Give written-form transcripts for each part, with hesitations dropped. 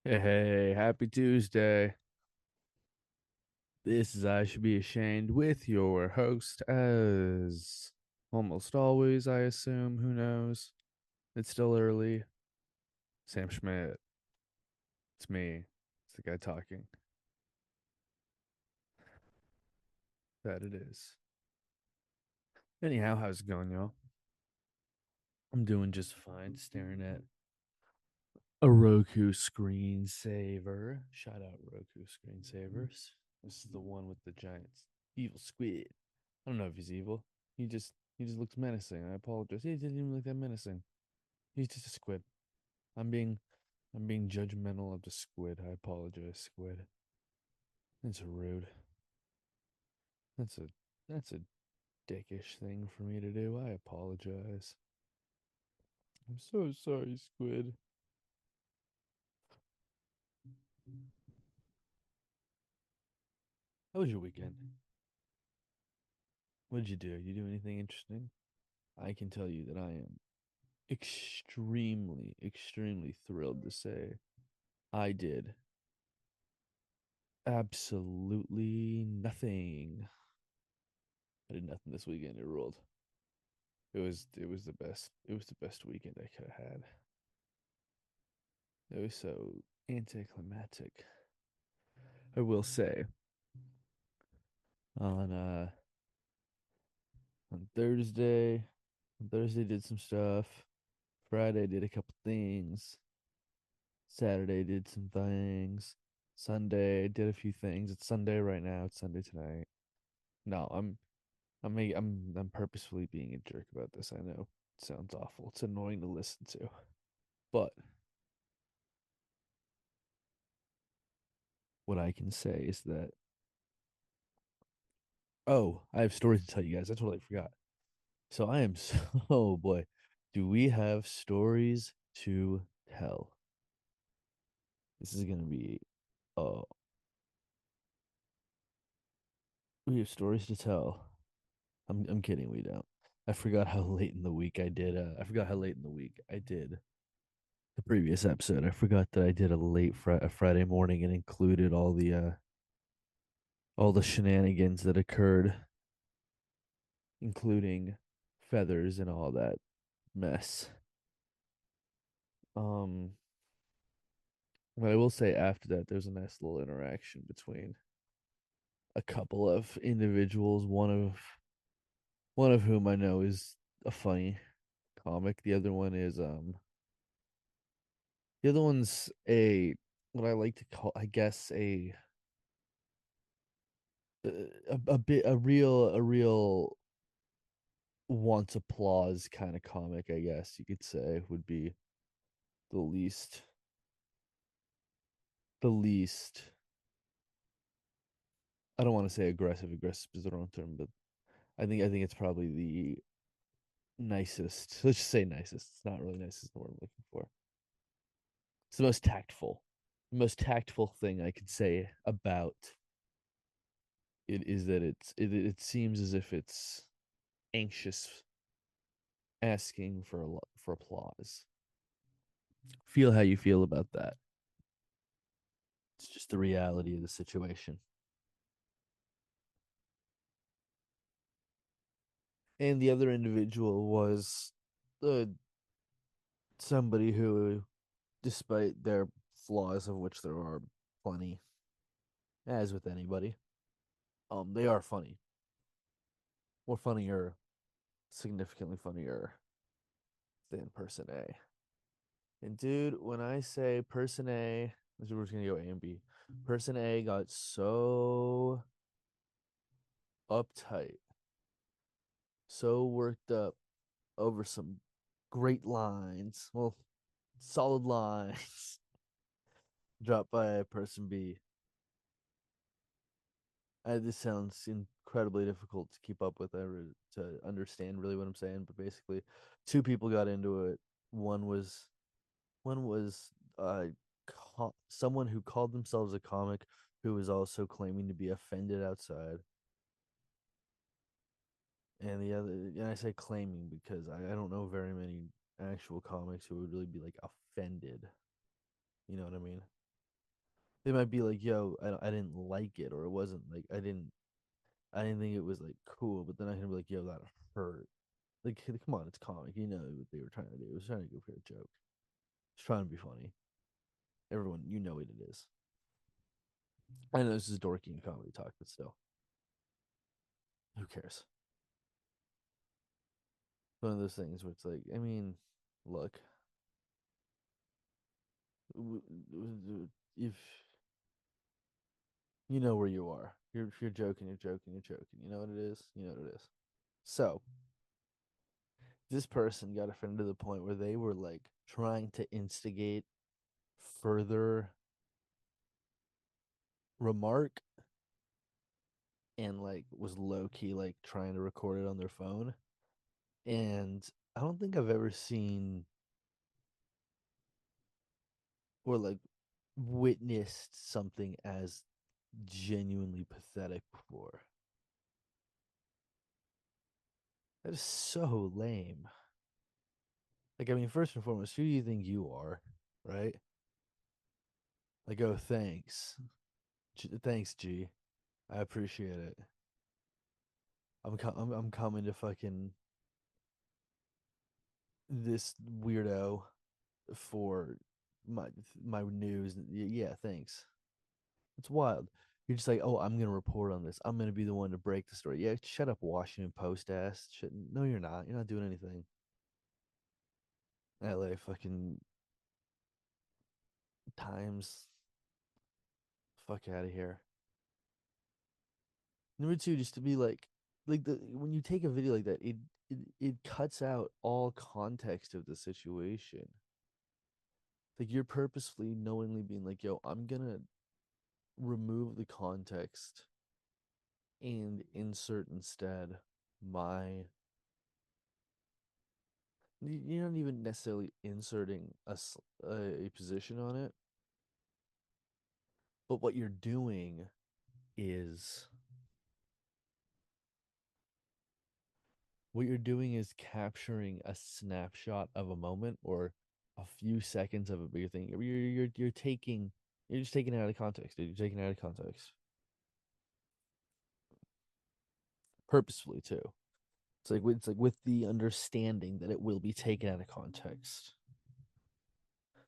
Hey, happy Tuesday. This is I Should Be Ashamed with your host, as almost always, I assume. Who knows? It's still early. Sam Schmidt. It's me. It's the guy talking. That it is. Anyhow, how's it going, y'all? I'm doing just fine, staring at a Roku screensaver. Shout out Roku screensavers. This is the one with the giant evil squid. I don't know if he's evil. He just looks menacing. I apologize. He didn't even look that menacing. He's just a squid. I'm being I'm being judgmental of the squid. I apologize, squid. That's rude. That's a that's a dickish thing for me to do. I apologize. I'm so sorry, squid. How was your weekend? What did you do? You do anything interesting? I can tell you that I am extremely, extremely thrilled to say I did absolutely nothing. I did nothing this weekend. It ruled. It was the best. It was the best weekend I could have had. It was so anticlimactic. I will say on uh on Thursday, did some stuff. Friday did a couple things. Saturday did some things. Sunday did a few things. It's Sunday right now. It's Sunday tonight. No, I'm purposefully being a jerk about this. I know it sounds awful. It's annoying to listen to. But what I can say is that I have stories to tell you guys. I totally forgot. So I am so oh boy. Do we have stories to tell? This is gonna be oh we have stories to tell. I'm kidding, we don't. I forgot how late in the week I did I forgot how late in the week I did the previous episode. I forgot that I did a Friday morning and included all the shenanigans that occurred, including feathers and all that mess. Um, but I will say after that, there's a nice little interaction between a couple of individuals. One of whom I know is a funny comic. The other one's a what I like to call, I guess, a bit a real wants applause kind of comic. I guess you could say would be the least the least I don't want to say aggressive. Aggressive is the wrong term, but I think it's probably the nicest. Let's just say nicest. It's not really nice is the word I'm looking for. It's the most tactful. The most tactful thing I could say about it is that it seems as if it's anxious, asking for applause. Feel how you feel about that. It's just the reality of the situation. And the other individual was uh, somebody who, despite their flaws, of which there are plenty, as with anybody, they are funny, more funnier, significantly funnier than person A. And dude, when I say person A, we're just gonna go A and B. Person A got so uptight, so worked up over some great lines, well, solid lines dropped by person B. This sounds incredibly difficult to keep up with, to understand really what I'm saying, but basically, two people got into it. One was one was someone who called themselves a comic who was also claiming to be offended outside, and the other, and I say claiming because I don't know very many actual comics who would really be like offended. You know what I mean? They might be like, "Yo, I didn't like it," or it wasn't like I didn't think it was like cool. But then I can be like, "Yo, that hurt." Like, come on, it's comic. You know what they were trying to do. It was trying to go for a joke. It's trying to be funny. Everyone, you know what it is. I know this is dorky and comedy talk, but still, who cares? One of those things where it's like, I mean, look, if you know where you are, if you're joking, you're joking, you're joking. You know what it is. You know what it is. So this person got offended to the point where they were like trying to instigate further remark and like was low key like trying to record it on their phone. And I don't think I've ever seen or like witnessed something as genuinely pathetic before. That is so lame. Like, I mean, first and foremost, who do you think you are, right? Like, oh, thanks, thanks, G. I appreciate it. I'm coming to fucking this weirdo for my my news. Yeah, thanks. It's wild. You're just like, oh, I'm gonna report on this. I'm gonna be the one to break the story. Yeah, shut up, Washington Post ass. Shit. No, you're not. You're not doing anything. LA fucking Times. Fuck out of here. Number two, just to be like the when you take a video like that, it cuts out all context of the situation. Like you're purposefully, knowingly being like, yo, I'm gonna remove the context and insert instead my. You're not even necessarily inserting a position on it, but is what you're doing is capturing a snapshot of a moment or a few seconds of a bigger thing. You're just taking it out of context, dude. You're taking it out of context purposefully too. It's like with the understanding that it will be taken out of context.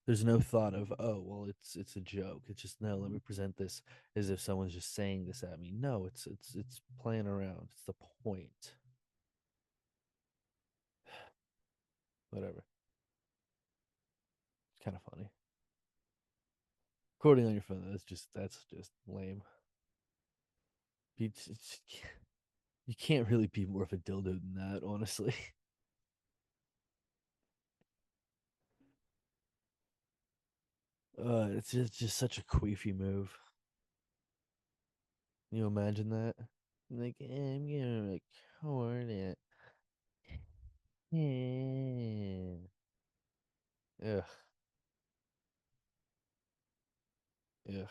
There's no thought of, oh well, it's a joke. It's just, no, let me present this as if someone's just saying this at me. No, it's playing around. It's the point. Whatever. It's kind of funny. Recording on your phone, that's just lame. You can't really be more of a dildo than that, honestly. It's just such a queefy move. Can you imagine that? Like, I'm gonna record it. Yeah. Ugh, ugh.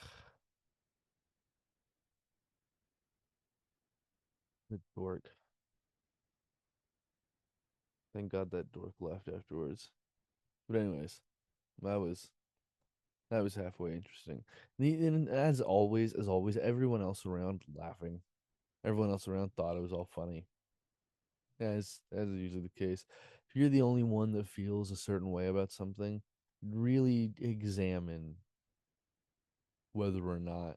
The dork. Thank God that dork left afterwards. But anyways, that was that was halfway interesting. And as always, everyone else around laughing. Everyone else around thought it was all funny, as is usually the case. If you're the only one that feels a certain way about something, really examine whether or not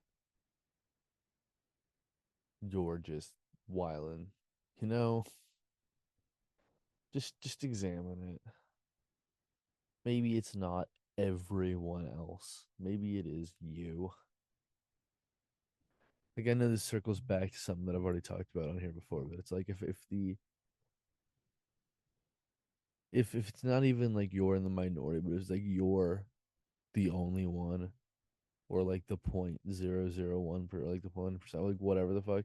you're just wiling. You know, just examine it. Maybe it's not everyone else. Maybe it is you. Like, I know this circles back to something that I've already talked about on here before, but it's like if it's not even like you're in the minority, but it's like you're the only one, or like the 0.001 per, like the 1%, like whatever the fuck.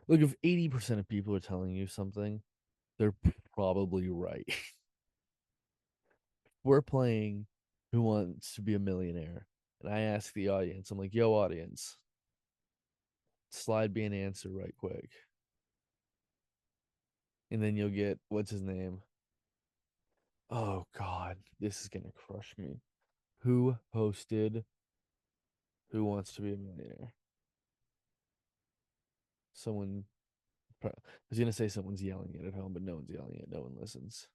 Look, if 80% of people are telling you something, they're probably right. We're playing Who Wants to Be a Millionaire, and I ask the audience, I'm like, yo, audience, slide me an answer right quick. And then you'll get, what's his name? Oh God, this is gonna crush me. Who hosted Who wants to be a millionaire? Someone. I was gonna say someone's yelling it at home, but no one's yelling it. No one listens.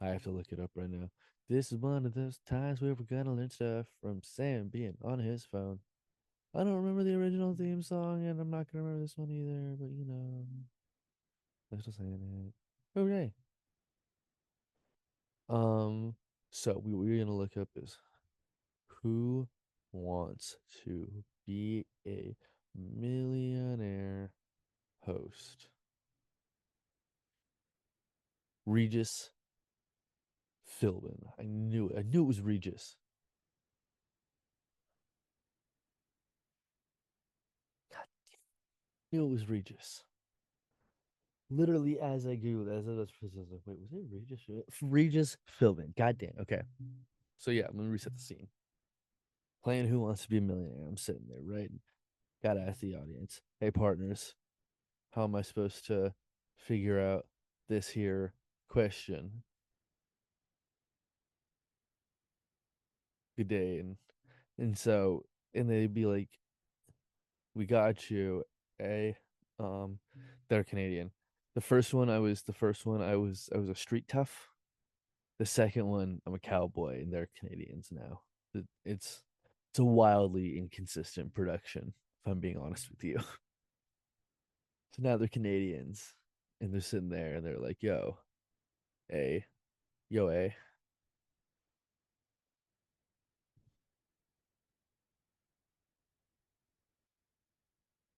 I have to look it up right now. This is one of those times where we're gonna learn stuff from Sam being on his phone. I don't remember the original theme song, and I'm not gonna remember this one either. But I'm still saying it. Okay. Um. So we're gonna look up is who wants to be a millionaire host. Regis Philbin. I knew it. I knew it was Regis. God, I knew it was Regis. Literally, as I googled, as I was like, wait, was it Regis? Regis Philbin. God damn. Okay. So yeah, I'm gonna reset the scene. Playing Who Wants to Be a Millionaire. I'm sitting there, right? Gotta ask the audience, hey partners, how am I supposed to figure out this here question? Good day, and so and they'd be like, we got you a they're Canadian. The first one I was a street tough. The second one I'm a cowboy and they're Canadians now. It's a wildly inconsistent production, if I'm being honest with you. So now they're Canadians and they're sitting there and they're like, A, A.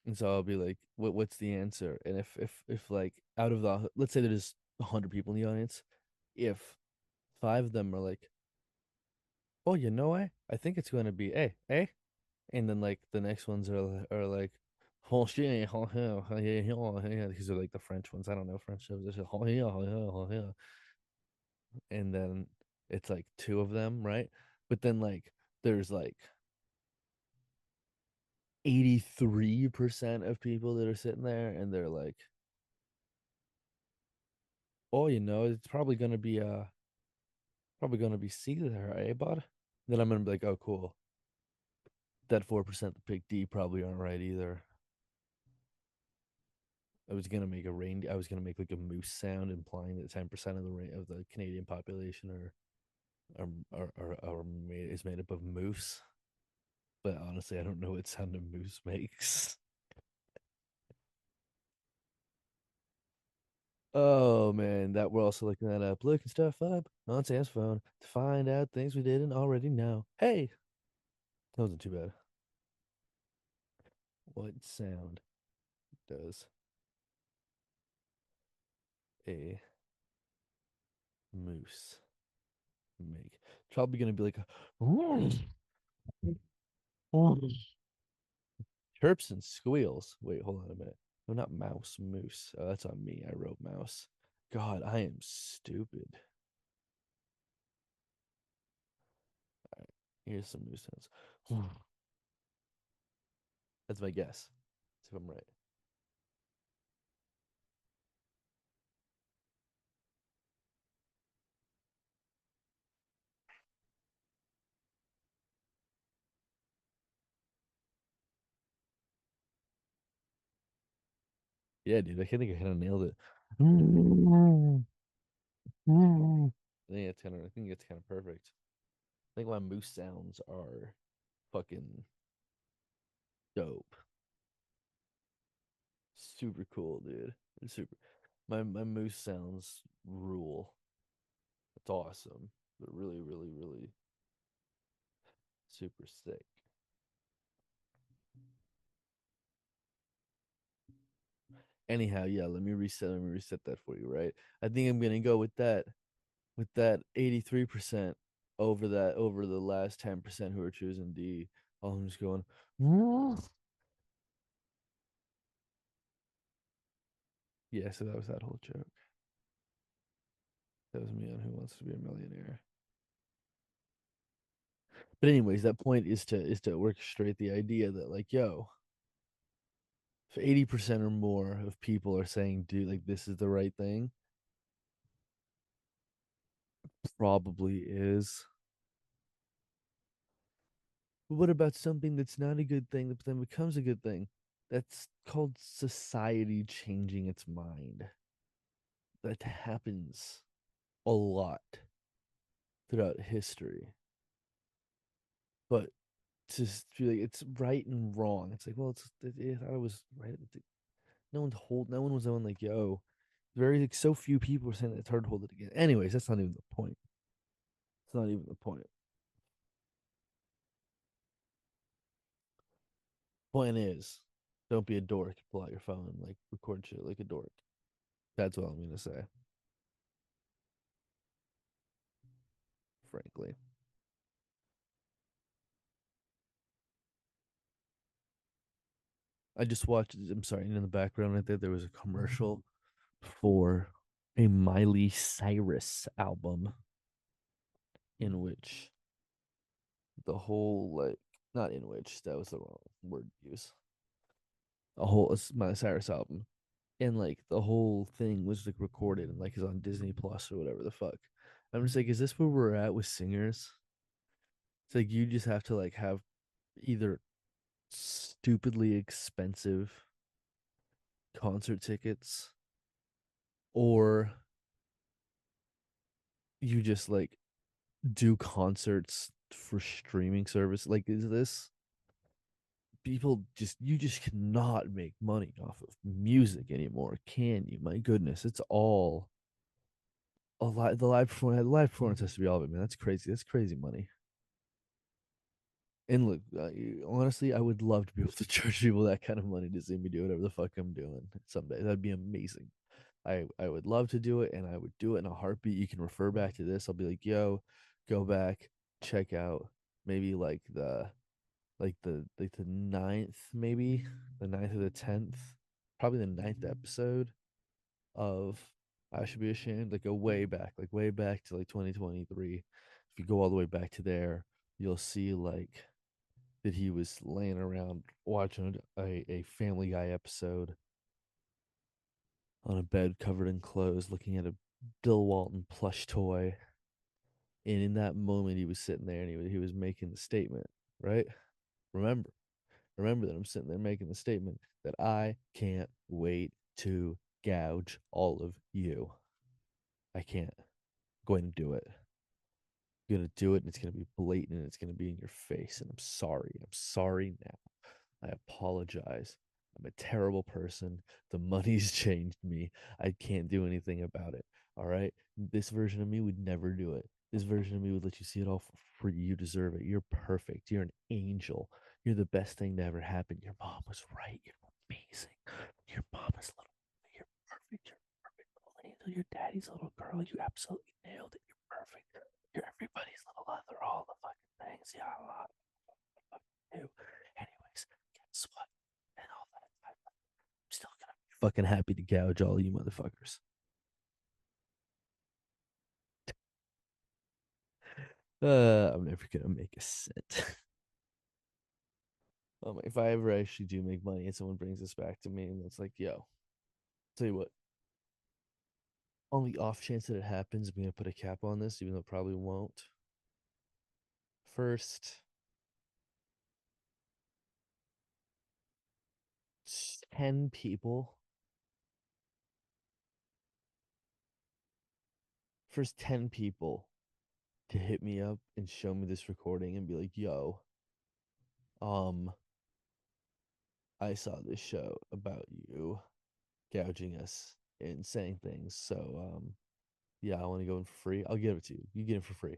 And so I'll be like, what's the answer? And if like out of the let's say there's 100 people in the audience, if five of them are like, oh, I think it's gonna be A. And then like the next ones are like, oh shit, because they're like the French ones. I don't know French. They're just, oh yeah, oh yeah, oh yeah. And then it's like two of them, right? But then like there's like 83% of people that are sitting there and they're like, oh, it's probably gonna be C there, eh, bud? Then I'm gonna be like, oh, cool. That 4% that picked D probably aren't right either. I was gonna make like a moose sound, implying that 10% of the Canadian population is made up of moose. But honestly, I don't know what sound a moose makes. Oh man, that we're also looking that up. Looking stuff up on Sam's phone to find out things we didn't already know. Hey, that wasn't too bad. What sound does a moose make? It's probably gonna be like chirps and squeals. Wait, hold on a minute. No, not mouse, moose. Oh, that's on me. I wrote mouse. God, I am stupid. All right, here's some moose sounds. That's my guess. See if I'm right. Yeah, dude, I think I kind of nailed it. I think it's kind of perfect. I think my moose sounds are fucking dope. Super cool, dude. It's super. My moose sounds rule. It's awesome. They're really, really, really super sick. Anyhow, yeah, let me reset that for you, right? I think I'm gonna go with that 83% over the last 10% who are choosing D. Oh, I'm just going, yeah, so that was that whole joke. That was me on Who Wants to Be a Millionaire. But anyways, that point is to orchestrate the idea that like, if 80% or more of people are saying, dude, like this is the right thing, probably is. But what about something that's not a good thing that then becomes a good thing? That's called society changing its mind. That happens a lot throughout history. But to feel like it's right and wrong, it's like, well, I thought it was right. No one was on like, yo, very like, so few people were saying that it's hard to hold it again. Anyways, that's not even the point. It's not even the point. Point is, don't be a dork. Pull out your phone and like record shit like a dork. That's what I'm gonna say, frankly. I just watched. I'm sorry. In the background right there, there was a commercial for a Miley Cyrus album in which the whole like not in which that was the wrong word to use. A whole Miley Cyrus album and like the whole thing was like recorded and like is on Disney Plus or whatever the fuck. I'm just like, is this where we're at with singers? It's like you just have to like have either stupidly expensive concert tickets or you just like do concerts for streaming service. Like, is this people just you just cannot make money off of music anymore, can you? My goodness, it's all a lot. The live performance has to be all of it, man. That's crazy. That's crazy money. And look, honestly, I would love to be able to charge people that kind of money to see me do whatever the fuck I'm doing someday. That'd be amazing. I would love to do it, and I would do it in a heartbeat. You can refer back to this. I'll be like, yo, go back, check out maybe like the ninth, maybe the ninth or the 10th, probably the ninth episode of I Should Be Ashamed. Like go way back to like 2023. If you go all the way back to there, you'll see like that he was laying around watching a Family Guy episode on a bed covered in clothes, looking at a Bill Walton plush toy. And in that moment, he was sitting there and he was making the statement, right? Remember, remember that I'm sitting there making the statement that I can't wait to gouge all of you. I can't. I'm going to do it. I'm going to do it and it's going to be blatant and it's going to be in your face. And I'm sorry. I'm sorry now. I apologize. I'm a terrible person. The money's changed me. I can't do anything about it. All right. This version of me would never do it. This version of me would let you see it all for free. You deserve it. You're perfect. You're an angel. You're the best thing to ever happen. Your mom was right. You're amazing. Your mom is little. You're perfect. You're perfect little angel. Your daddy's little girl. You absolutely nailed it. You're perfect. You're everybody's little other. All the fucking things. Yeah, a lot of do. Anyways, guess what? And all that time, I'm still gonna be fucking happy to gouge all you motherfuckers. I'm never gonna make a cent. If I ever actually do make money and someone brings this back to me and it's like, yo, tell you what, on the off chance that it happens, I'm gonna put a cap on this, even though it probably won't. First, 10 people, first 10 people to hit me up and show me this recording and be like, yo, um, I saw this show about you gouging us and saying things. So yeah, I want to go in for free. I'll give it to you. You get in for free.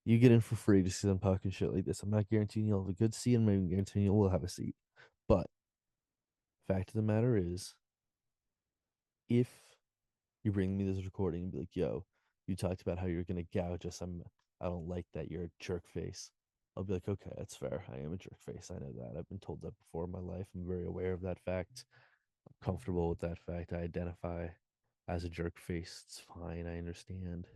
You get in for free just because I'm talking shit like this. I'm not guaranteeing you'll have a good seat. I'm not even guaranteeing you will have a seat. But fact of the matter is, if you bring me this recording and be like, yo, you talked about how you're gonna gouge us. I don't like that. You're a jerk face. I'll be like, okay, that's fair. I am a jerk face. I know that. I've been told that before in my life. I'm very aware of that fact. I'm comfortable with that fact. I identify as a jerk face. It's fine. I understand.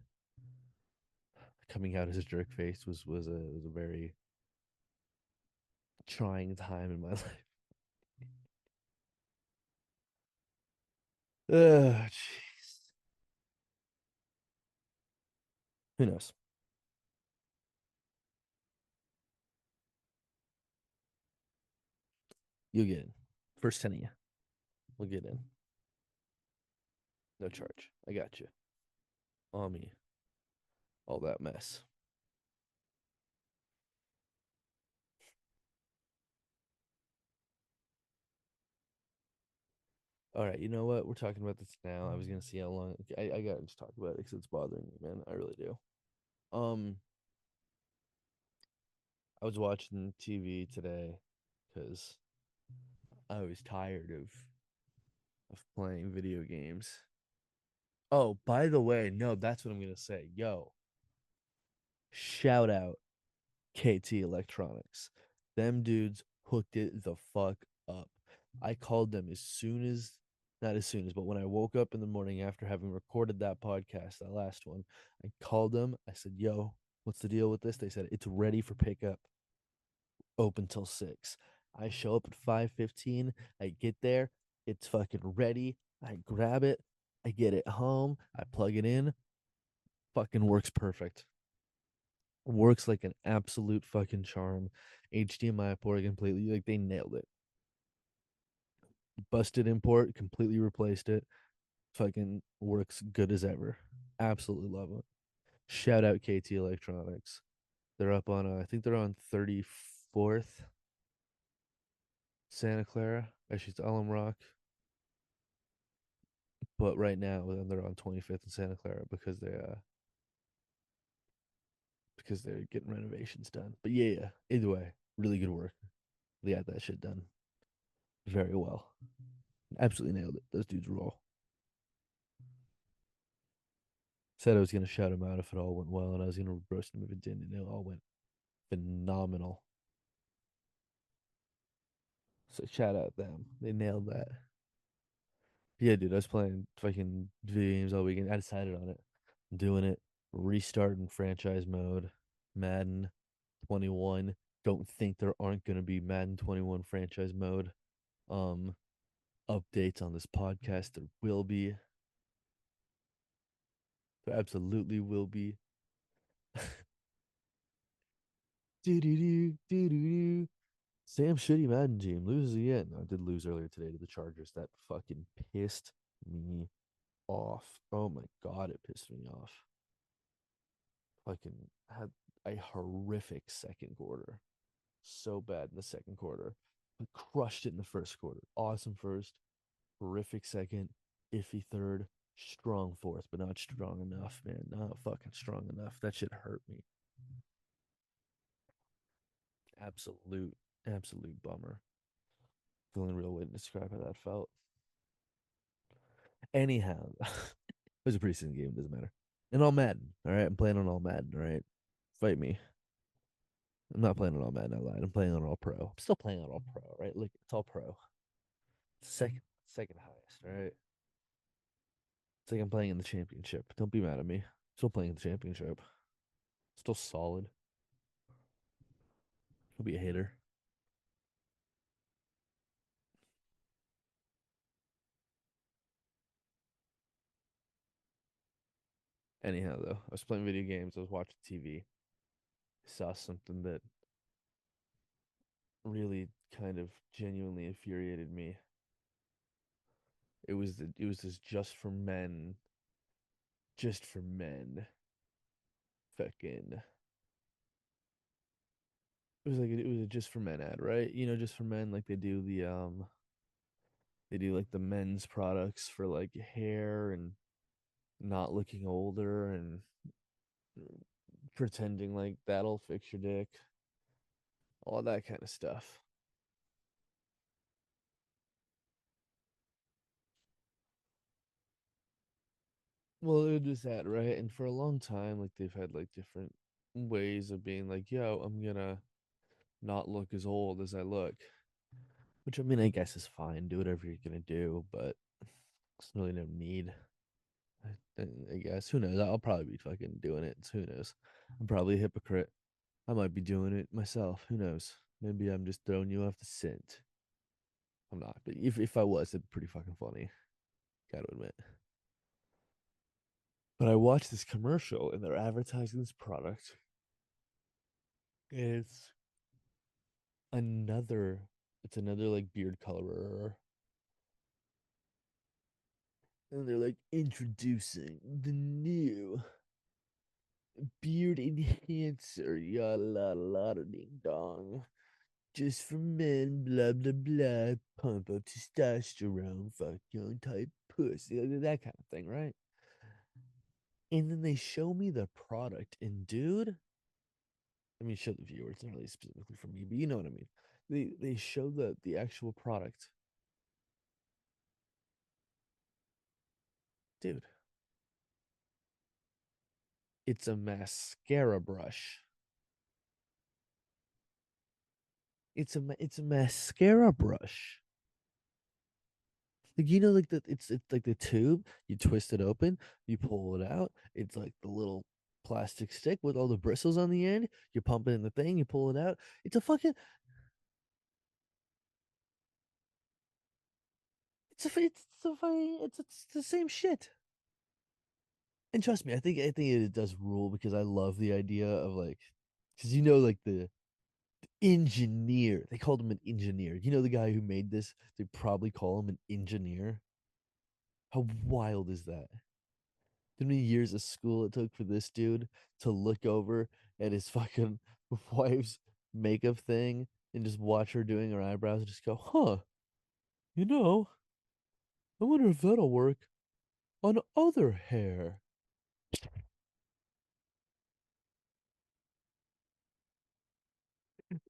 Coming out as a jerk face was a very trying time in my life. Jeez. Who knows? You'll get in. First 10 of you. We'll get in. No charge. I got you. On me. All that mess. All right, you know what? We're talking about this now. I was gonna see how long. I gotta just talk about it because it's bothering me, man. I really do. Um, I was watching TV today because I was tired of playing video games. Oh, by the way, no, that's what I'm gonna say. Yo, shout out KT Electronics. Them dudes hooked it the fuck up. I called them as soon as, not as soon as, but when I woke up in the morning after having recorded that podcast, that last one, I called them. I said, yo, what's the deal with this? They said, it's ready for pickup, open till 6. I show up at 5:15. I get there. It's fucking ready. I grab it. I get it home. I plug it in. Fucking works perfect. Works like an absolute fucking charm. HDMI port completely, like they nailed it. Busted import, completely replaced it. Fucking works good as ever. Absolutely love it. Shout out KT Electronics. They're up on, I think they're on 34th Santa Clara. Actually, it's Alum Rock. But right now, they're on 25th and Santa Clara because they're getting renovations done. But yeah, either way, really good work. They got that shit done very well. Absolutely nailed it. Those dudes roll. Said I was gonna shout him out if it all went well, and I was gonna roast him if it didn't, and it all went phenomenal. So shout out them. They nailed that. Yeah, dude, I was playing fucking video games all weekend. I decided on it. I'm doing it. Restarting franchise mode. Madden 21. Don't think there aren't gonna be Madden 21 franchise mode um updates on this podcast. There will be. There absolutely will be. Do do do do do. Sam Shitty Madden team loses again. I did lose earlier today to the Chargers. That fucking pissed me off. Oh my god, it pissed me off. Fucking had a horrific second quarter. So bad in the second quarter. But crushed it in the first quarter. Awesome first, horrific second, iffy third, strong fourth, but not strong enough, man. Not fucking strong enough. That shit hurt me. Absolute bummer. The only real way to describe how that felt. Anyhow, it was a preseason game. Doesn't matter. And all Madden. All right, I'm playing on all Madden. All right, fight me. I'm not playing on all Madden. I lied. I'm playing on all Pro. I'm still playing on all Pro. Right, look, it's all Pro. Second highest. All right. It's like I'm playing in the championship. Don't be mad at me. Still playing in the championship. Still solid. Don't be a hater. Anyhow, though, I was playing video games. I was watching TV. Saw something that really kind of genuinely infuriated me. It was this just for men fucking it was a just for men ad, right? You know, just for men, like they do like the men's products for like hair and not looking older and pretending like that'll fix your dick, all that kind of stuff. Well, it was that, right? And for a long time, like they've had like different ways of being like, yo, I'm gonna not look as old as I look. Which I mean, I guess is fine. Do whatever you're gonna do, but there's really no need. I guess who knows? I'll probably be fucking doing it. So who knows? I'm probably a hypocrite. I might be doing it myself. Who knows? Maybe I'm just throwing you off the scent. I'm not, but if I was, it'd be pretty fucking funny. Gotta admit. But I watched this commercial and they're advertising this product. It's another. It's another like beard colorer. And they're like introducing the new beard enhancer, yada la la ding dong. Just for men, blah blah blah, pump up testosterone, fuck young type pussy, like that kind of thing, right? And then they show me the product, and dude, I mean, show the viewer. It's not really specifically for me, but you know what I mean. They show the actual product, dude. It's a mascara brush. It's a mascara brush. Like like it's like the tube. You twist it open, you pull it out. It's like the little plastic stick with all the bristles on the end. You pump it in the thing, you pull it out. It's a fucking it's the same shit. And trust me, I think it does rule because I love the idea of like, because like the engineer. They called him an engineer. The guy who made this. They probably call him an engineer. How wild is that? How many years of school it took for this dude to look over at his fucking wife's makeup thing and just watch her doing her eyebrows and just go, huh, you know, I wonder if that'll work on other hair.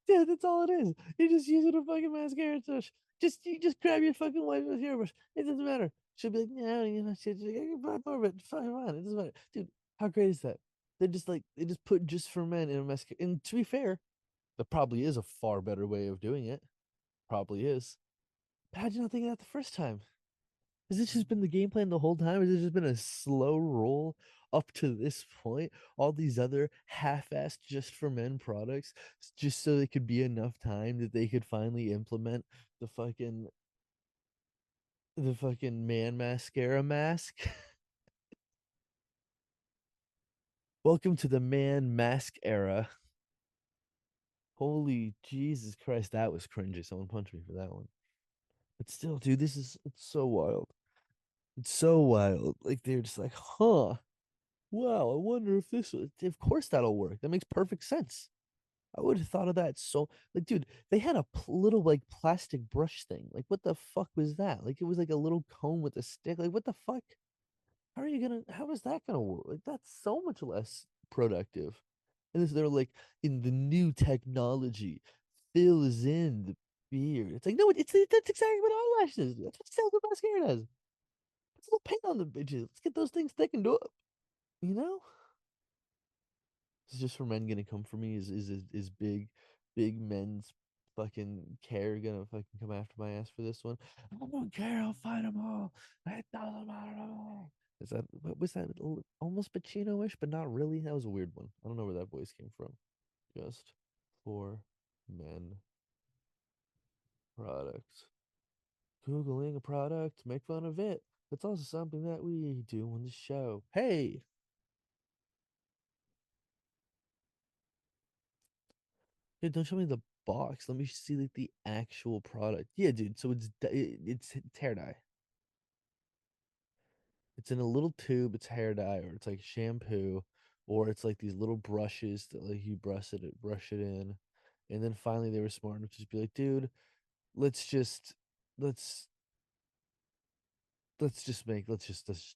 Yeah, that's all it is. You just use it a fucking mascara touch. You just grab your fucking wife's hairbrush. It doesn't matter. She'll be like, no, she's like, I can buy more of it. Fine, fine. It doesn't matter. Dude, how great is that? They just put just for men in a mascara. And to be fair, there probably is a far better way of doing it. Probably is. But how'd you not think of that the first time? Has this just been the game plan the whole time? Has it just been a slow roll up to this point? All these other half-assed just for men products, just so it could be enough time that they could finally implement the fucking the fucking man mascara mask. Welcome to the man mask era. Holy Jesus Christ, that was cringy. Someone punched me for that one. But still, dude, it's so wild. It's so wild. Like they're just like, huh. Wow, I wonder if this was, of course that'll work. That makes perfect sense. I would have thought of that so like dude, they had a little like plastic brush thing. Like what the fuck was that? Like it was like a little comb with a stick. Like what the fuck? How is that gonna work? Like that's so much less productive. And this they're like in the new technology fills in the beard. It's like no, that's exactly what eyelash is. That's exactly what mascara does. It's a little paint on the bitches. Let's get those things thickened up. You know? It's just for men gonna come for me. Is big men's fucking care gonna fucking come after my ass for this one? I don't care. I'll fight them all. It doesn't matter. Is that what was that? Almost Pacino-ish, but not really. That was a weird one. I don't know where that voice came from. Just for men products. Googling a product, make fun of it. That's also something that we do on the show. Hey, dude, don't show me the box. Let me see like the actual product. Yeah, dude. So it's hair dye. It's in a little tube. It's hair dye, or it's like shampoo, or it's like these little brushes that like you brush it in, and then finally they were smart enough to just be like, dude, let's just let's let's just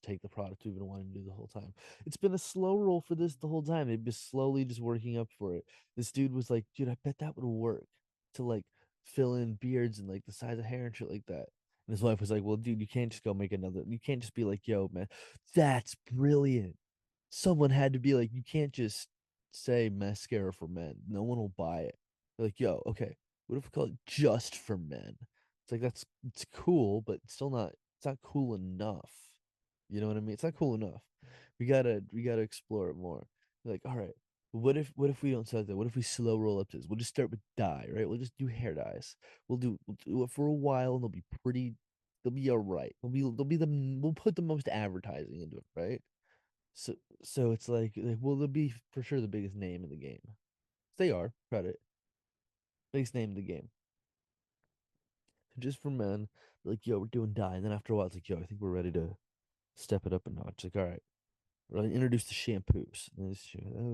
take the product we've been wanting to do the whole time. It's been a slow roll for this the whole time. They've been slowly just working up for it. This dude was like, dude, I bet that would work to like fill in beards and like the size of hair and shit like that. And his wife was like, well, dude, you can't just go make another. You can't just be like, yo, man, that's brilliant. Someone had to be like, you can't just say mascara for men. No one will buy it. They're like, yo, okay, what if we call it just for men? It's like it's cool, but it's not cool enough. You know what I mean? It's not cool enough. We gotta explore it more. Like, all right, what if we don't start that? What if we slow roll up to this? We'll just start with dye, right? We'll just do hair dyes. We'll do it for a while and they'll be all right. We'll put the most advertising into it, right? So it's well, they'll be for sure the biggest name in the game. They are, credit. Biggest name in the game. just for men. Like, yo, we're doing dye. And then after a while, it's like, yo, I think we're ready to step it up a notch. Like, all right, we're gonna introduce the shampoos. And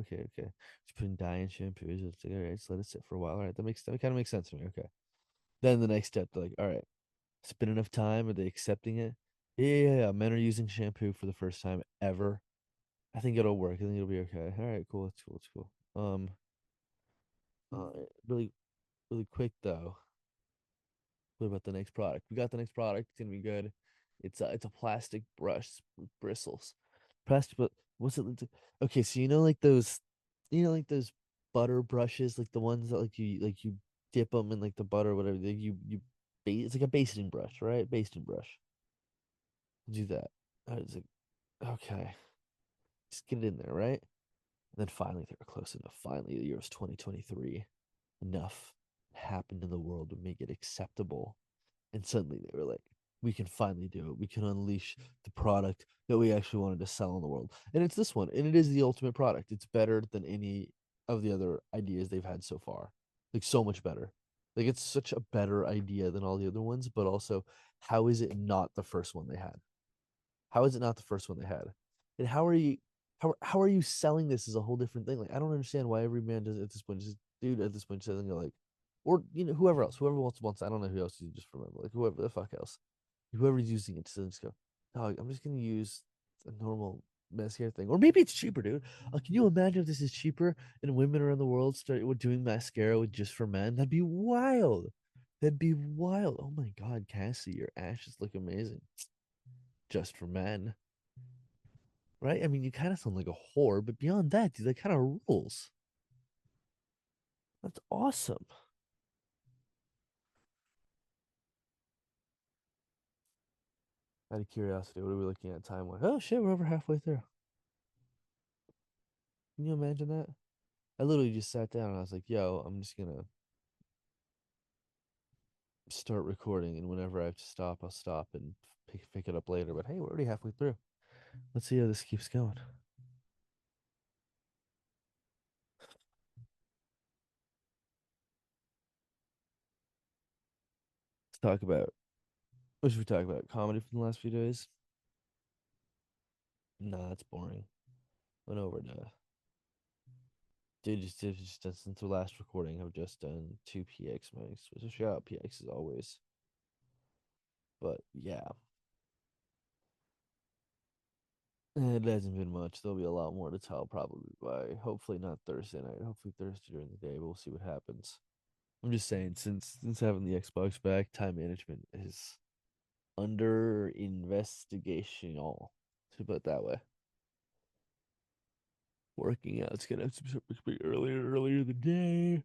okay, okay. Just putting dye in shampoos. It's like, all right, just let it sit for a while. All right, that kind of makes sense to me. Okay. Then the next step, they're like, all right, it's been enough time. Are they accepting it? Yeah, yeah, yeah. Men are using shampoo for the first time ever. I think it'll work. I think it'll be okay. All right, cool. It's cool. It's cool. Really, really quick though. What about the next product? We got the next product. It's gonna be good. It's a plastic brush with bristles. Plastic, but what's it? Okay, so like those butter brushes, like the ones that like you dip them in like the butter, or whatever. It's like a basting brush, right? Basting brush. Do that. It's like okay, just get it in there, right? And then finally, they were close enough. Finally, the year was 2023. Enough happened in the world to make it acceptable. And suddenly they were like, we can finally do it. We can unleash the product that we actually wanted to sell in the world. And it's this one. And it is the ultimate product. It's better than any of the other ideas they've had so far. Like, so much better. Like, it's such a better idea than all the other ones. But also, how is it not the first one they had? How is it not the first one they had? And how are you selling this as a whole different thing? Like, I don't understand why every man does it at this point. Just dude at this point says and you're like, or whoever else, whoever wants. I don't know who else you just remember, like whoever the fuck else, whoever's using it, to just go, oh, I'm just gonna use a normal mascara thing, or maybe it's cheaper, dude. Can you imagine if this is cheaper and women around the world start doing mascara with just for men? That'd be wild. That'd be wild. Oh my god, Cassie, your ashes look amazing. Just for men, right? I mean, you kind of sound like a whore, but beyond that, dude, that kind of rules. That's awesome. Out of curiosity, what are we looking at time wise? Oh shit, we're over halfway through. Can you imagine that? I literally just sat down and I was like, yo, I'm just gonna start recording, and whenever I have to stop, I'll stop and pick it up later. But hey, we're already halfway through. Let's see how this keeps going. Let's talk about what should we talk about? Comedy from the last few days? Nah, it's boring. Went over to dude just since the last recording, I've just done two PX mics. So shout out PX as always. But yeah, it hasn't been much. There'll be a lot more to tell probably by hopefully not Thursday night. Hopefully Thursday during the day. But we'll see what happens. I'm just saying, since having the Xbox back, time management is under investigation. All to put it that way. Working out, it's gonna have to be earlier in the day.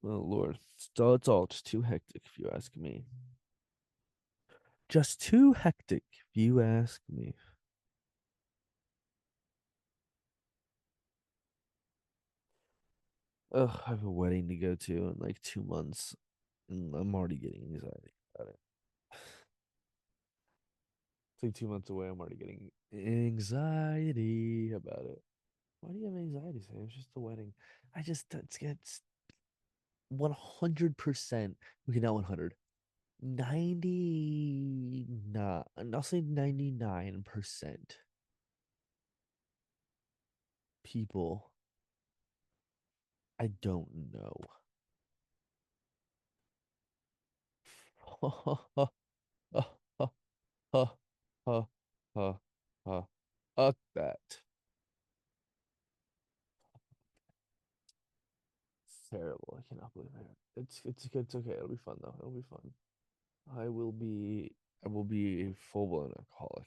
Oh Lord, it's all just too hectic if you ask me. Just too hectic if you ask me. Ugh, I have a wedding to go to in like 2 months, and I'm already getting anxiety about it. It's like 2 months away. I'm already getting anxiety about it. Why do you have anxiety, Sam? It's just a wedding. I just it's 100%. Okay, not 100. 99. I'll say 99% people I don't know. Fuck that. It's terrible. I cannot believe it. It's okay. It'll be fun though. It'll be fun. I will be I will be a full blown alcoholic.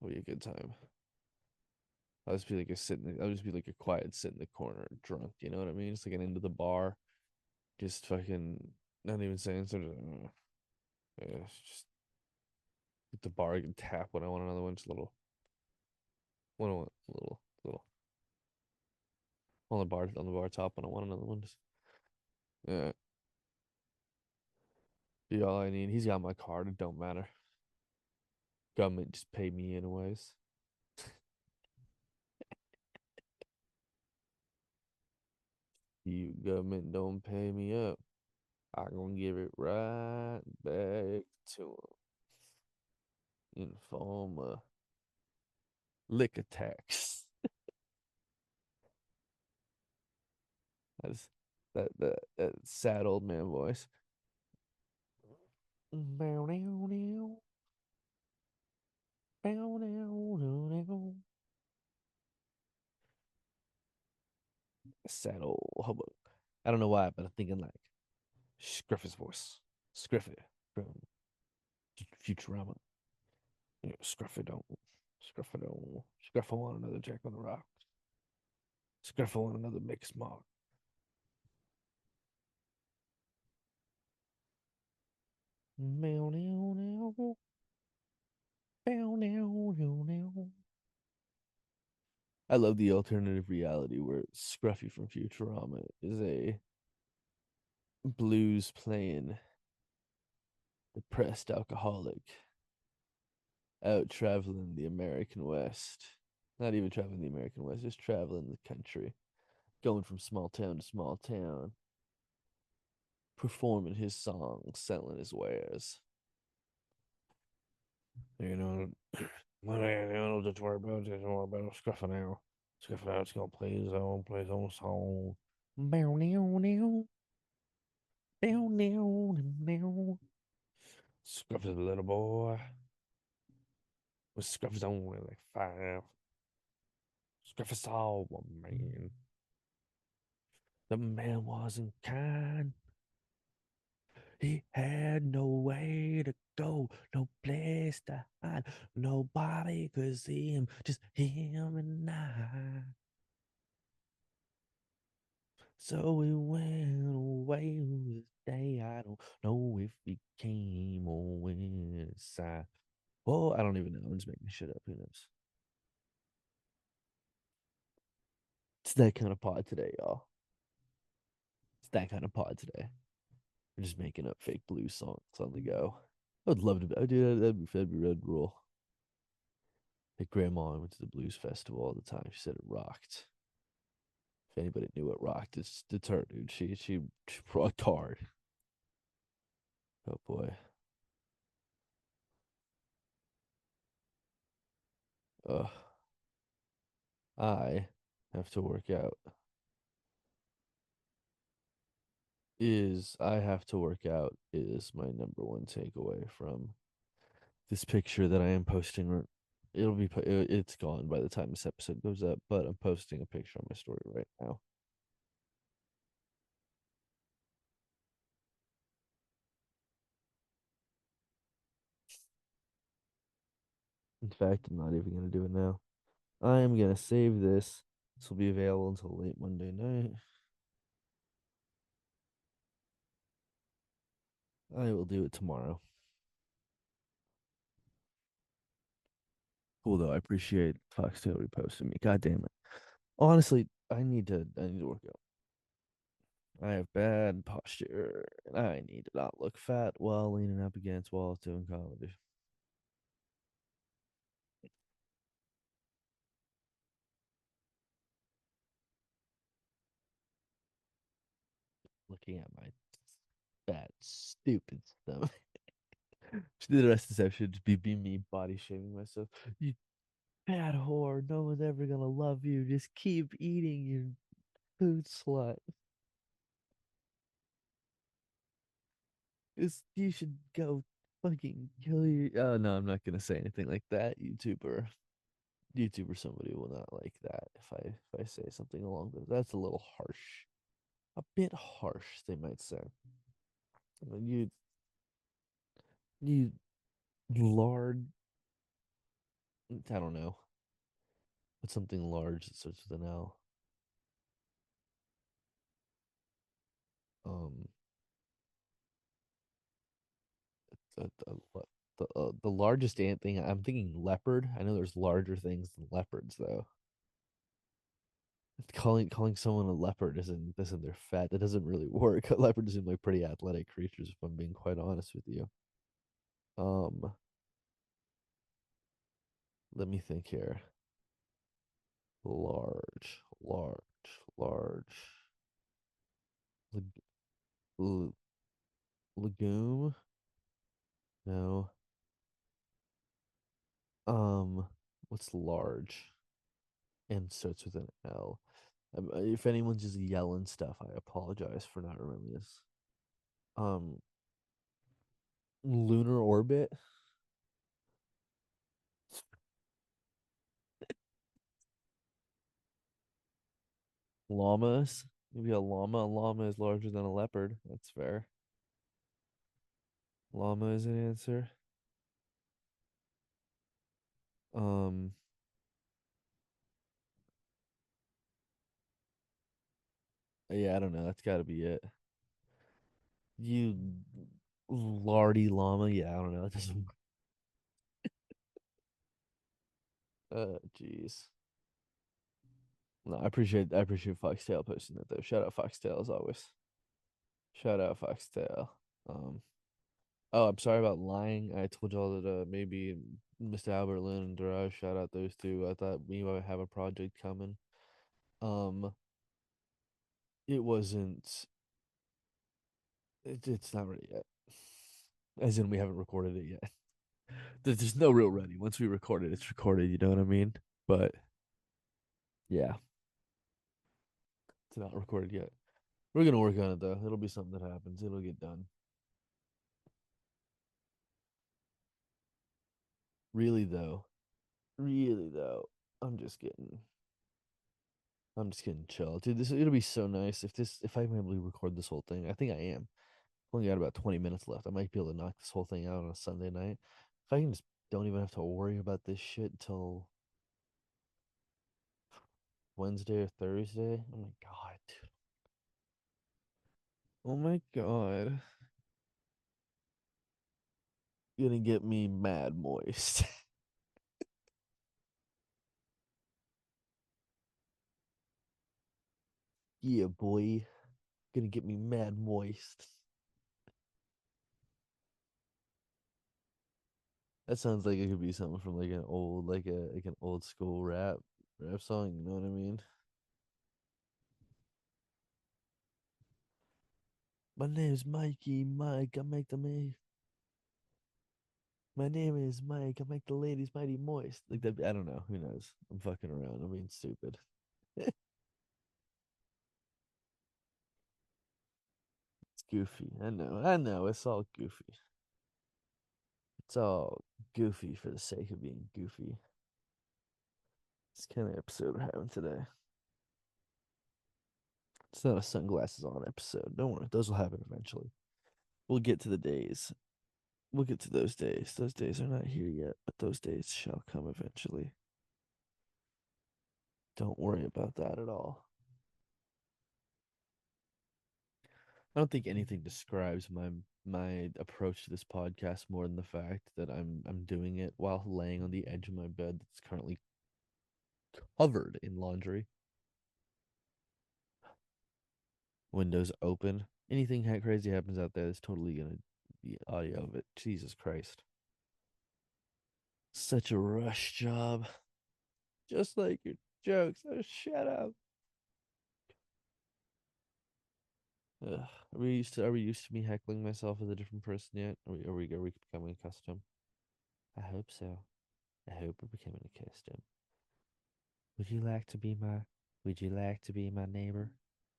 It'll be a good time. I'll just be like a quiet sit in the corner, drunk. You know what I mean? Just like an into the bar, just fucking not even saying something. Yeah, just at the bar, I can tap when I want another one. Just a little, one, little on the bar top when I want another one. Just yeah, be all I need. He's got my card. It don't matter. Government just pay me anyways. You government don't pay me up. I'm gonna give it right back to him in form of lick attacks. That's that sad old man voice. Bow down down, bow down down down. Sad old hobo. I don't know why, but I'm thinking like Griffith's voice. Griffith from Futurama. You know, Scruffy don't. Scruffy don't. Scruffy want another Jack on the Rock. Scruffy want another Mix Mark. Meow, meow, meow. Meow, meow, meow, meow. I love the alternative reality where Scruffy from Futurama is a blues playing depressed alcoholic out traveling the American West. Not even traveling the American West, just traveling the country, going from small town to small town, performing his songs, selling his wares. You know, well, I don't just worry about it. Don't worry about Scruffy now. Scruffy now, it's gonna play his own song. Bow, now, now. Bow, now, now. Scruffy's a little boy. Was Scruffy's only like 5. Scruffy saw one man. The man wasn't kind. He had no way to go, no place to hide. Nobody could see him, just him and I. So we went away this day. I don't know if he came or went inside. Oh, I don't even know. I'm just making shit up. Who knows? It's that kind of pod today, y'all. It's that kind of pod today. We're just making up fake blues songs on the go. I would love to. I do that. That'd be red rule. My grandma went to the blues festival all the time. She said it rocked. If anybody knew what rocked, it's her, dude. She rocked hard. Oh boy. Uh, I have to work out. I have to work out is my number one takeaway from this picture that I am posting. It'll be it's gone by the time this episode goes up, but I'm posting a picture on my story right now. In fact, I'm not even gonna do it now. I am gonna save this. This will be available until late Monday night. I will do it tomorrow. Cool though. I appreciate Foxtail reposting me. God damn it. Honestly, I need to work out. I have bad posture and I need to not look fat while leaning up against walls doing comedy. Looking at my fat, stupid stomach. The rest of this episode should just be me body shaming myself. You fat whore, no one's ever gonna love you. Just keep eating, you food slut. You should go fucking kill your. Oh no, I'm not gonna say anything like that. YouTuber, somebody will not like that if I say something along those. That's a little harsh, a bit harsh, they might say. You lard. I don't know. What's something large that starts with an L? Um, the largest ant thing. I'm thinking leopard. I know there's larger things than leopards though. Calling someone a leopard isn't their fat. That doesn't really work. Leopards seem like pretty athletic creatures, if I'm being quite honest with you. Um, Let me think here. Large, large, large. Legume? No. Um, what's large and starts with an L? If anyone's just yelling stuff, I apologize for not remembering this. Um, lunar orbit, llamas. Maybe a llama. A llama is larger than a leopard. That's fair. Llama is an answer. Um, yeah, I don't know. That's got to be it. You lardy llama. Yeah, I don't know. That doesn't. Jeez. No, I appreciate Foxtail posting that though. Shout out Foxtail as always. Shout out Foxtail. Um, oh, I'm sorry about lying. I told y'all that maybe Mr. Albert Lynn and Daraj, shout out those two. I thought we might have a project coming. Um, it wasn't. It's not ready yet. As in, we haven't recorded it yet. There's no real ready. Once we record it, it's recorded. You know what I mean? But yeah, it's not recorded yet. We're gonna work on it though. It'll be something that happens. It'll get done. Really though, really though, I'm just getting, I'm just getting chill, dude. This it'll be so nice if I'm able to record this whole thing. I think I am. Only got about 20 minutes left. I might be able to knock this whole thing out on a Sunday night. If I can just don't even have to worry about this shit till Wednesday or Thursday. Oh my god. Oh my god. Gonna get me mad moist. Yeah, boy. Gonna get me mad moist. That sounds like it could be something from like an old school rap song, you know what I mean? My name is Mikey, Mike, I make the me. My name is Mike, I make the ladies mighty moist. Like that, I don't know, who knows? I'm fucking around. I'm being stupid. It's goofy. I know, it's all goofy. It's all goofy for the sake of being goofy. It's kind of episode we're having today. It's not a sunglasses on episode. Don't worry, those will happen eventually. We'll get to the days. We'll get to those days. Those days are not here yet, but those days shall come eventually. Don't worry about that at all. I don't think anything describes my approach to this podcast more than the fact that I'm doing it while laying on the edge of my bed that's currently covered in laundry. Windows open. Anything crazy happens out there, there's totally gonna be audio of it. Jesus Christ. Such a rush job. Just like your jokes. Oh, shut up. Ugh. Are we used to me heckling myself as a different person yet? Are we becoming accustomed? I hope so. I hope we're becoming accustomed. Would you like to be my would you like to be my neighbor?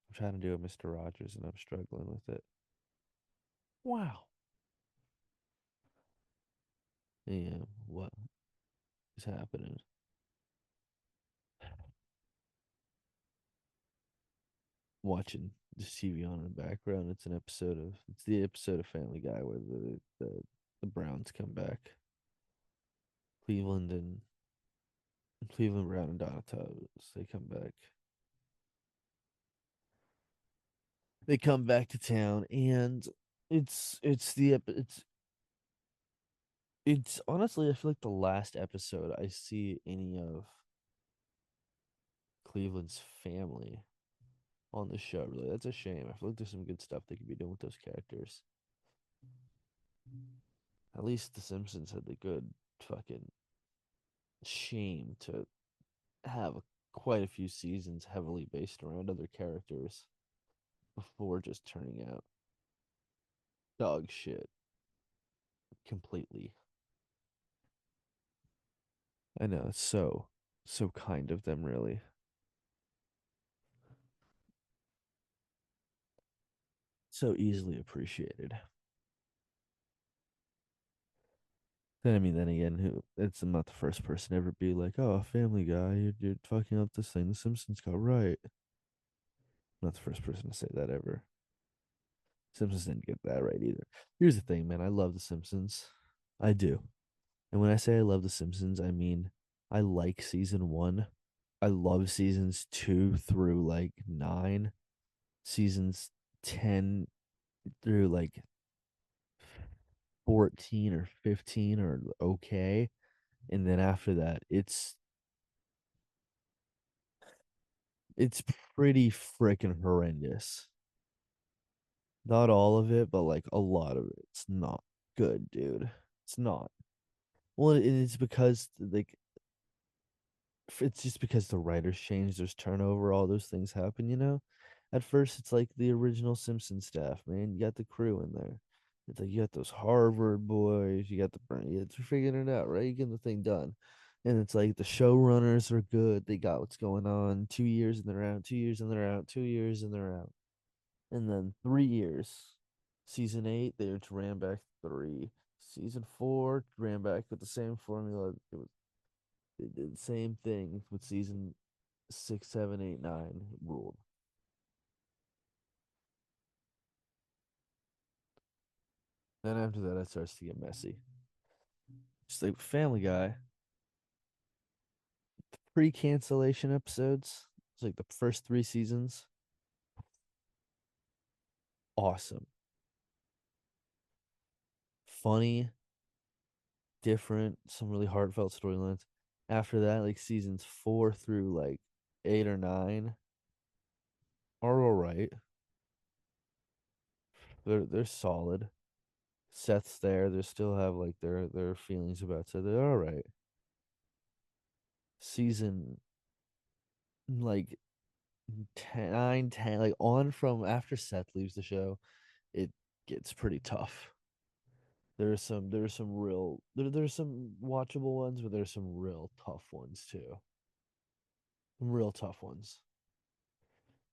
I'm trying to do a Mr. Rogers and I'm struggling with it. Wow. Yeah, what is happening? Watching this TV on in the background. It's the episode of Family Guy where the Browns come back. Cleveland and Cleveland Brown and Donatos, they come back. They come back to town and it's honestly I feel like the last episode I see any of Cleveland's family on the show. Really, that's a shame. I feel like there's some good stuff they could be doing with those characters. At least The Simpsons had the good fucking shame to have quite a few seasons heavily based around other characters before just turning out Dog shit. Completely. I know. It's so kind of them, really. So easily appreciated. Then I mean, then again, who? It's I'm not the first person to ever be like, "Oh, Family Guy, you're fucking up this thing. The Simpsons got right." I'm not the first person to say that ever. Simpsons didn't get that right either. Here's the thing, man. I love The Simpsons. I do. And when I say I love The Simpsons, I mean I like season one. I love seasons two through like nine. Seasons 10 through like 14 or 15 are okay. And then after that, it's pretty freaking horrendous. Not all of it, but like a lot of it. It's not good, dude. It's not. Well, and it's because like it's just because the writers change, there's turnover, all those things happen, you know? At first, it's like the original Simpson staff, man. You got the crew in there. It's like you got those Harvard boys, you got the it's figuring it out, right? You getting the thing done. And it's like the showrunners are good. They got what's going on. 2 years and they're out, 2 years and they're out, 2 years and they're out. And then 3 years. Season eight, they just ran back three. Season four ran back with the same formula. They did the same thing with season six, seven, eight, nine ruled. Then after that, it starts to get messy. Just like Family Guy, pre-cancellation episodes. It's like the first three seasons, awesome, funny, different, some really heartfelt storylines. After that, like seasons four through like eight or nine are all right. They're solid. Seth's there. They still have like their feelings about Seth. They're all right. Season like 10, 9, 10, like on from after Seth leaves the show, it gets pretty tough. There's some there's some watchable ones, but there's some real tough ones too. Real tough ones.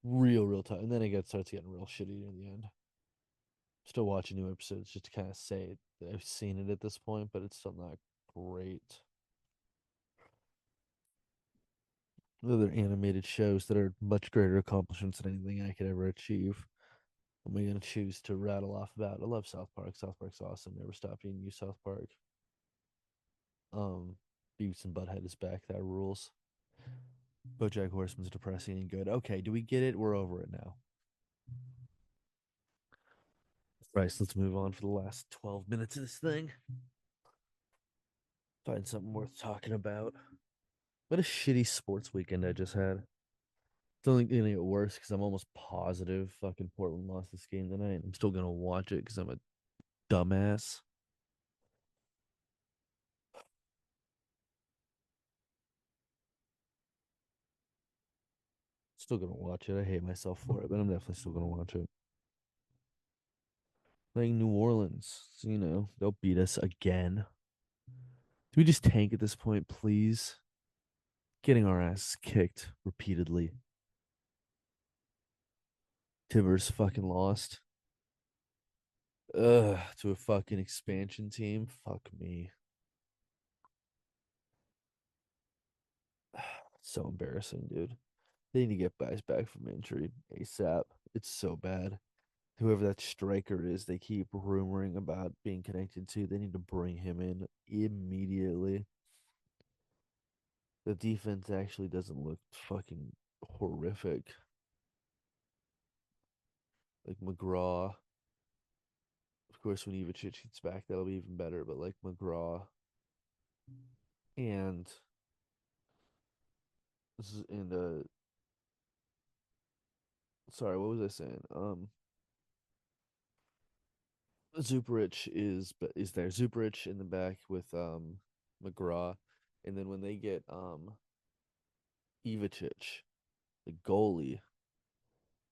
Real tough. And then it gets starts getting real shitty in the end. Still watching new episodes just to kind of say that I've seen it at this point, but it's still not great. Other animated shows that are much greater accomplishments than anything I could ever achieve. Am I gonna choose to rattle off about? I love South Park. South Park's awesome. Never stop being you, South Park. Um, Beavis and Butthead is back. That rules. BoJack Horseman's depressing and good. Okay, do we get it? We're over it now. Right, so let's move on for the last 12 minutes of this thing. Find something worth talking about. What a shitty sports weekend I just had. It's only gonna get worse because I'm almost positive fucking Portland lost this game tonight. I'm still gonna watch it because I'm a dumbass. Still gonna watch it. I hate myself for it, but I'm definitely still gonna watch it. Like New Orleans, so, they'll beat us again. Do we just tank at this point, please? Getting our ass kicked repeatedly. Tibbers fucking lost. Ugh, to a fucking expansion team. Fuck me. So embarrassing, dude. They need to get guys back from injury ASAP. It's so bad. Whoever that striker is, they keep rumoring about being connected to. They need to bring him in immediately. The defense actually doesn't look fucking horrific. Like McGraw. Of course, when Ivacic gets back, that'll be even better. But like McGraw and and sorry, what was I saying? Zuperich is there. Zuperich in the back with McGraw, and then when they get Ivacic, the goalie,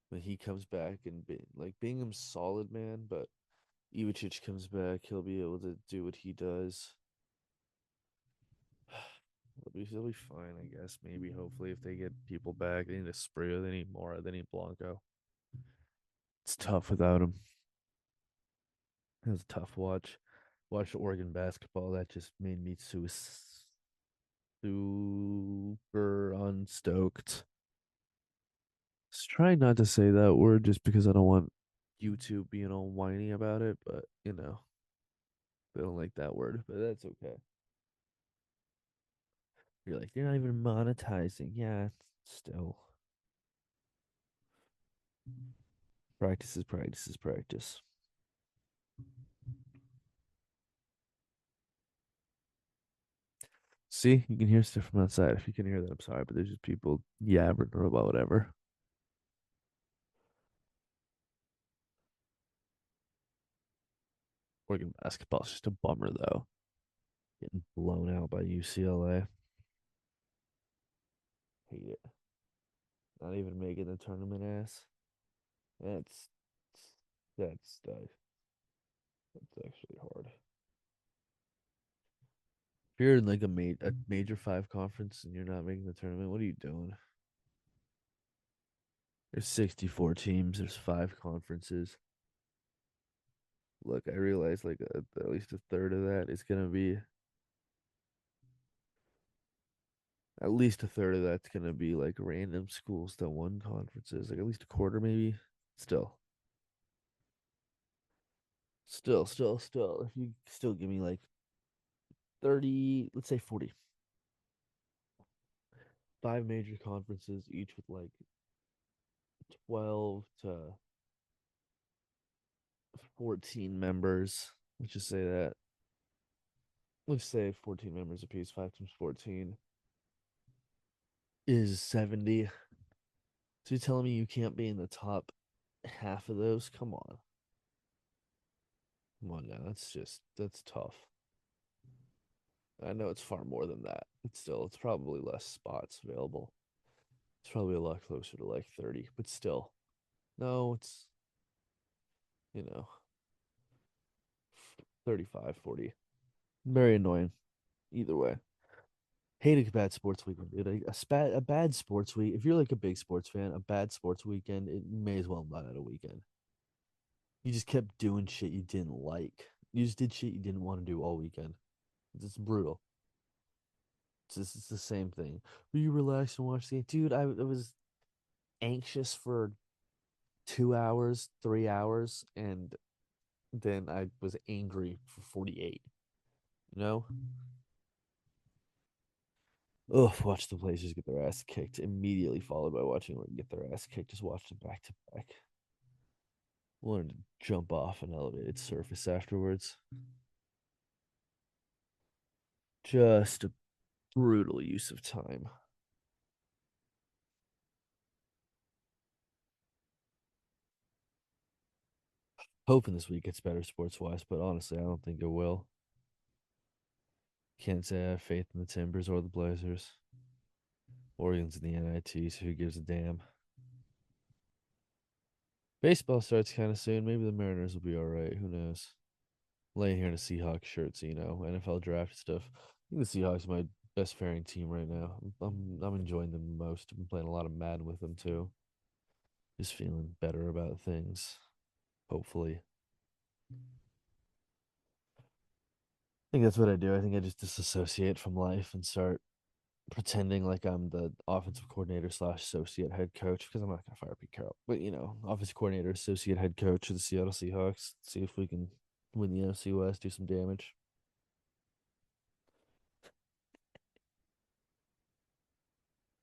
when he comes back and like Bingham's solid man, but Ivicic comes back, he'll be able to do what he does. He'll be fine, I guess. Maybe, hopefully, if they get people back, they need Esprilla, they need Mora, they need Blanco. It's tough without him. It was a tough watch. Watch Oregon basketball. That just made me super unstoked. Just trying not to say that word just because I don't want YouTube being all whiny about it, but they don't like that word, but that's okay. You're like, they're not even monetizing. Yeah, still. Practice is practice is practice. See, you can hear stuff from outside. If you can hear that, I'm sorry, but there's just people yabbering about whatever. Oregon basketball is just a bummer, though. Getting blown out by UCLA. Hate it. Not even making the tournament ass. That's that's that's actually hard. If you're in like a major five conference and you're not making the tournament, what are you doing? There's 64 teams. There's five conferences. Look, I realize like at least a third of that is gonna be at least a third of that's gonna be like random schools that won conferences. Like at least a quarter, maybe. Still, still. If you still give me like 30, let's say 40, five major conferences, each with like 12 to 14 members. Let's just say that. Let's say 14 members apiece. 5 times 14 is 70. So you're telling me you can't be in the top half of those? Come on. Come on now. That's tough. I know it's far more than that. It's probably less spots available. It's probably a lot closer to like 30, but still. No, it's, you know, 35, 40. Very annoying. Either way. Hate a bad sports weekend, dude. A bad sports week. If you're like a big sports fan, a bad sports weekend, it may as well not at a weekend. You just kept doing shit you didn't like. You just did shit you didn't want to do all weekend. It's brutal. It's the same thing. Will you relax and watch the game? Dude, I was anxious for 2 hours, 3 hours, and then I was angry for 48. You know? Ugh, watch the Blazers get their ass kicked immediately, followed by watching Oregon get their ass kicked. Just watched them back to back. Wanted to jump off an elevated surface afterwards. Just a brutal use of time. Hoping this week gets better sports wise, but honestly, I don't think it will. Can't say I have faith in the Timbers or the Blazers. Oregon's in the NIT, so who gives a damn? Baseball starts kind of soon. Maybe the Mariners will be all right. Who knows? Laying here in a Seahawks shirt, so NFL draft stuff. I think the Seahawks are my best faring team right now. I'm enjoying them the most. I've been playing a lot of Madden with them too. Just feeling better about things. Hopefully, I think that's what I do. I think I just disassociate from life and start pretending like I'm the offensive coordinator slash associate head coach because I'm not gonna fire Pete Carroll, but offensive coordinator, associate head coach of the Seattle Seahawks. See if we can win the NFC West, do some damage.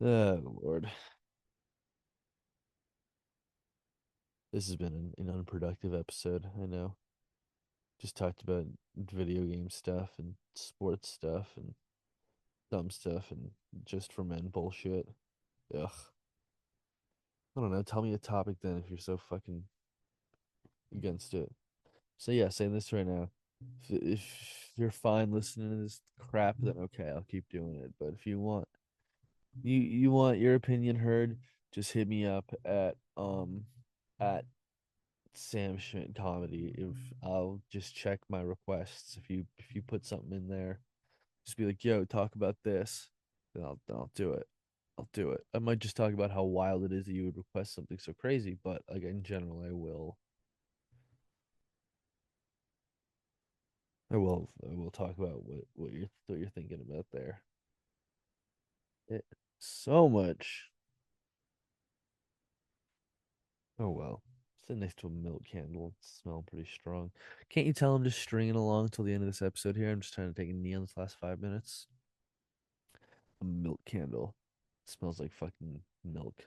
Oh Lord, this has been an unproductive episode. I know. Just talked about video game stuff and sports stuff and dumb stuff and just for men bullshit. Ugh. I don't know. Tell me a topic then if you're so fucking against it. So yeah, saying this right now. If you're fine listening to this crap, then okay, I'll keep doing it. But if you want your opinion heard, just hit me up at Sam Schmidt comedy. If I'll just check my requests. If you put something in there, just be like, "Yo, talk about this," then I'll do it. I'll do it. I might just talk about how wild it is that you would request something so crazy, but like in general, I will talk about what you're thinking about there. It, so much. Oh well. Sitting next to a milk candle. It's smelling pretty strong. Can't you tell I'm just stringing along till the end of this episode here? I'm just trying to take a knee on this last 5 minutes. A milk candle. It smells like fucking milk.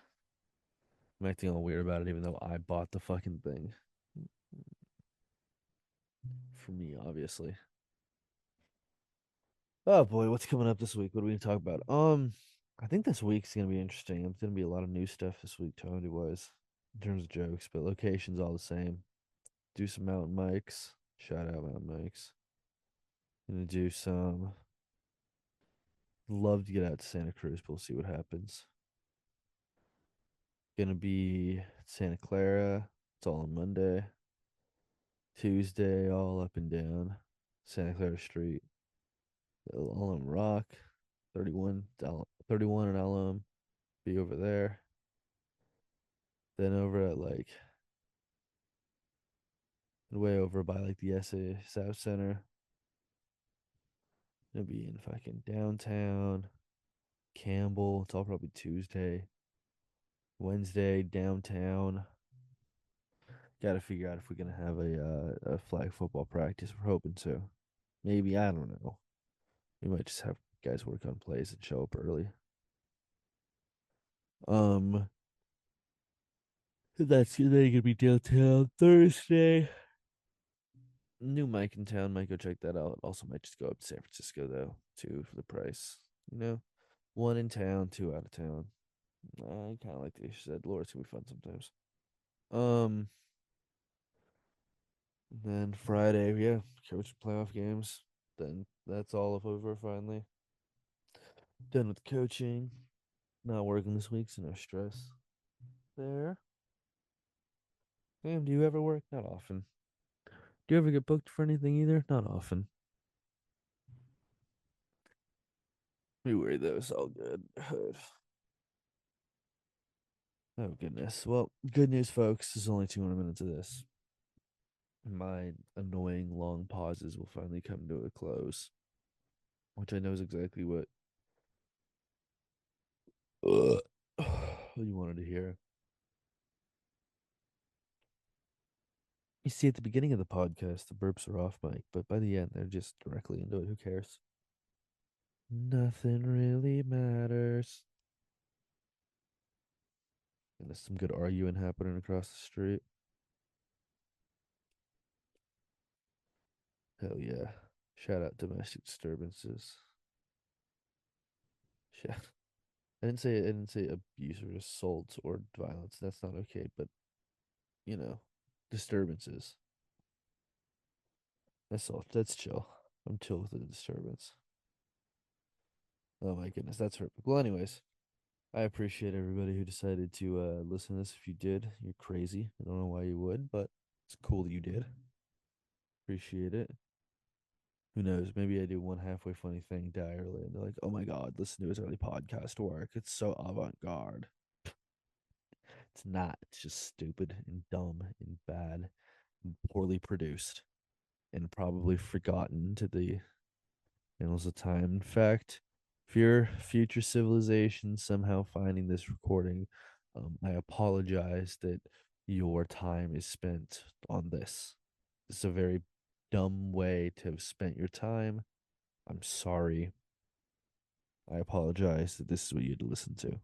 I'm acting all weird about it, even though I bought the fucking thing. For me, obviously. Oh boy, what's coming up this week? What are we gonna talk about? I think this week's gonna be interesting. It's gonna be a lot of new stuff this week, comedy wise, in terms of jokes, but locations all the same. Do some mountain mics. Shout out mountain mics. Gonna do some. Love to get out to Santa Cruz, but we'll see what happens. Gonna be Santa Clara. It's all on Monday. Tuesday, all up and down Santa Clara Street. All on Rock. 31, 31 and Alum. Be over there. Then over at like way over by like the SA South Center. Gonna be in fucking downtown. Campbell. It's all probably Tuesday. Wednesday, downtown. Got to figure out if we're gonna have a flag football practice. We're hoping to. Maybe, I don't know. We might just have guys work on plays and show up early. Um, that's gonna be downtown Thursday. New mic in town. Might go check that out. Also, might just go up to San Francisco though, too, for the price. You know, one in town, two out of town. I kind of like the issue said. Laura's gonna be fun sometimes. Um, then Friday, yeah, coach playoff games. Then that's all of over finally. Done with coaching. Not working this week, so no stress there. Damn, do you ever work? Not often. Do you ever get booked for anything either? Not often. Be worried though, it's all good. Oh goodness. Well, good news, folks. There's only 200 minutes of this. My annoying long pauses will finally come to a close, which I know is exactly what you wanted to hear. You see, at the beginning of the podcast, the burps are off mic, but by the end, they're just directly into it. Who cares? Nothing really matters. And there's some good arguing happening across the street. Hell yeah. Shout out domestic disturbances. Shout. I didn't say abuse or assault or violence. That's not okay, but you know, disturbances. That's all. That's chill. I'm chill with the disturbance. Oh my goodness, that's hurtful. Well, anyways, I appreciate everybody who decided to listen to this. If you did, you're crazy. I don't know why you would, but it's cool that you did. Appreciate it. Who knows? Maybe I do one halfway funny thing, die early, and they're like, "Oh my god, listen to his early podcast work. It's so avant-garde." It's not. It's just stupid and dumb and bad and poorly produced and probably forgotten to the annals of time. In fact, if your future civilization somehow finding this recording, I apologize that your time is spent on this. It's a very dumb way to have spent your time. I'm sorry. I apologize that this is what you had to listen to.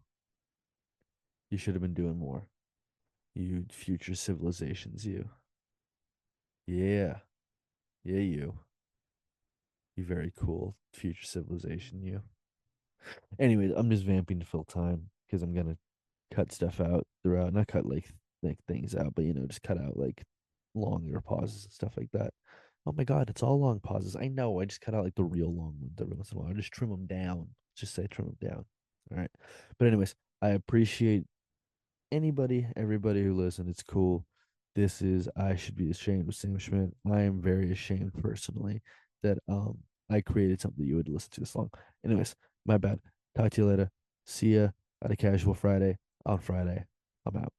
You should have been doing more. You future civilizations, you. Yeah. Yeah, you. You very cool future civilization, you. Anyways, I'm just vamping to fill time because I'm gonna cut stuff out throughout. Not cut like things out, but just cut out like longer pauses and stuff like that. Oh my god, it's all long pauses. I know. I just cut out like the real long ones every once in a while. I just trim them down. Just say trim them down. All right. But anyways, I appreciate everybody who listened. It's cool. This is I should be ashamed of Sam Schmidt. I am very ashamed personally that I created something that you would listen to this long. Anyways, my bad. Talk to you later. See ya at a casual Friday on Friday. I'm out.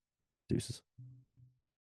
Deuces.